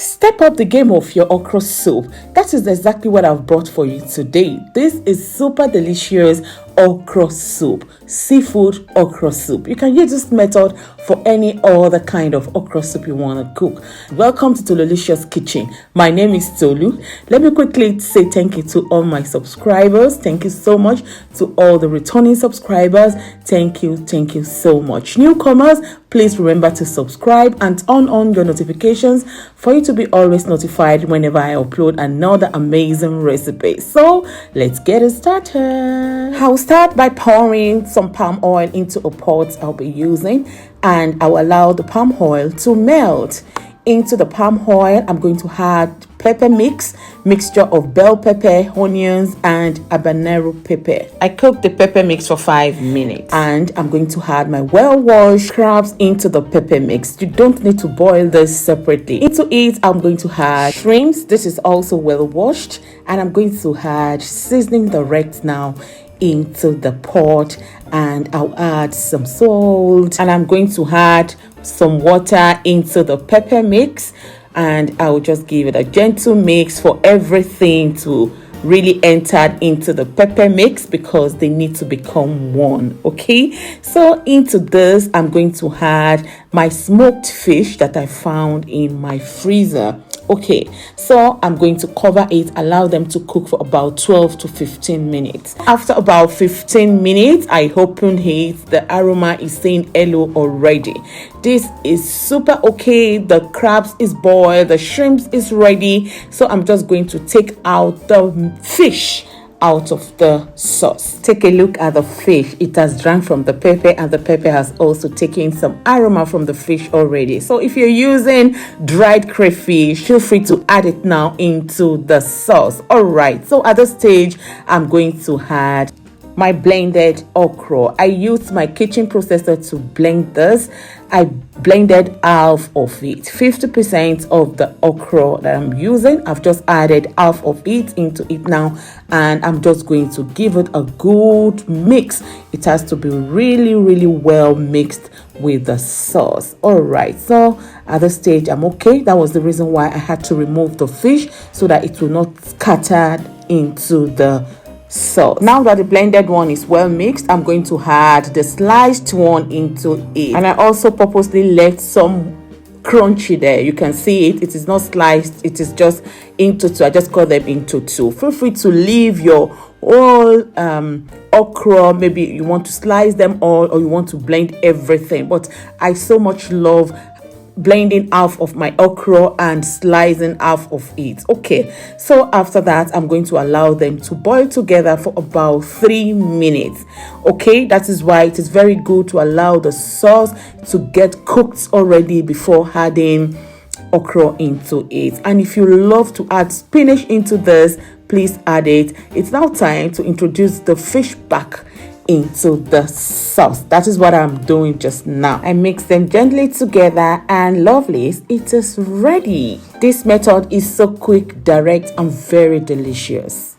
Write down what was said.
Step up the game of your okra soup. That is exactly what I've brought for you today. This is super delicious okra soup, seafood okra soup. You can use this method for any other kind of okra soup you want to cook. Welcome to Tolulicious kitchen. My name is Tolu. Let me quickly say thank you to all my subscribers. Thank you so much to all the returning subscribers. Thank you so much. Newcomers, please remember to subscribe and turn on your notifications for you to be always notified whenever I upload another amazing recipe. So let's get it started. I'll start by pouring some palm oil into a pot I'll be using, and I'll allow the palm oil to melt. Into the palm oil, I'm going to add pepper mixture of bell pepper, onions, and habanero pepper. I cook the pepper mix for 5 minutes, and I'm going to add my well-washed crabs into the pepper mix. You don't need to boil this separately. Into it, I'm going to add shrimps. This is also well-washed, and I'm going to add seasoning direct now into the pot, and I'll add some salt, and I'm going to add some water into the pepper mix, and I'll just give it a gentle mix for everything to really enter into the pepper mix because they need to become one. Okay, so into this I'm going to add my smoked fish that I found in my freezer. Okay, so I'm going to cover it, allow them to cook for about 12 to 15 minutes. After about 15 minutes, I open it. The aroma is saying hello already. This is super okay. The crabs is boiled, the shrimps is ready. So I'm just going to take out the fish out of the sauce. Take a look at the fish. It has drank from the pepper, and the pepper has also taken some aroma from the fish already. So if you're using dried crayfish, feel free to add it now into the sauce. All right, so at this stage I'm going to add my blended okra. I used my kitchen processor to blend this. I blended half of it, 50% of the okra that I'm using. I've just added half of it into it now, and I'm just going to give it a good mix. It has to be really well mixed with the sauce. All right, so at this stage I'm okay. That was the reason why I had to remove the fish, so that it will not scatter into the sauce. Now that the blended one is well mixed, I'm going to add the sliced one into it, and I also purposely left some crunchy there. You can see it is not sliced, it is just into two. I just cut them into two. Feel free to leave your whole okra. Maybe you want to slice them all, or you want to blend everything, but I so much love blending half of my okra and slicing half of it. Okay, so after that I'm going to allow them to boil together for about 3 minutes. Okay, that is why it is very good to allow the sauce to get cooked already before adding okra into it. And if you love to add spinach into this, please add it. It's now time to introduce the fish back into the sauce. That is what I'm doing just now. I mix them gently together, and lovelies, it is ready. This method is so quick, direct, and very delicious.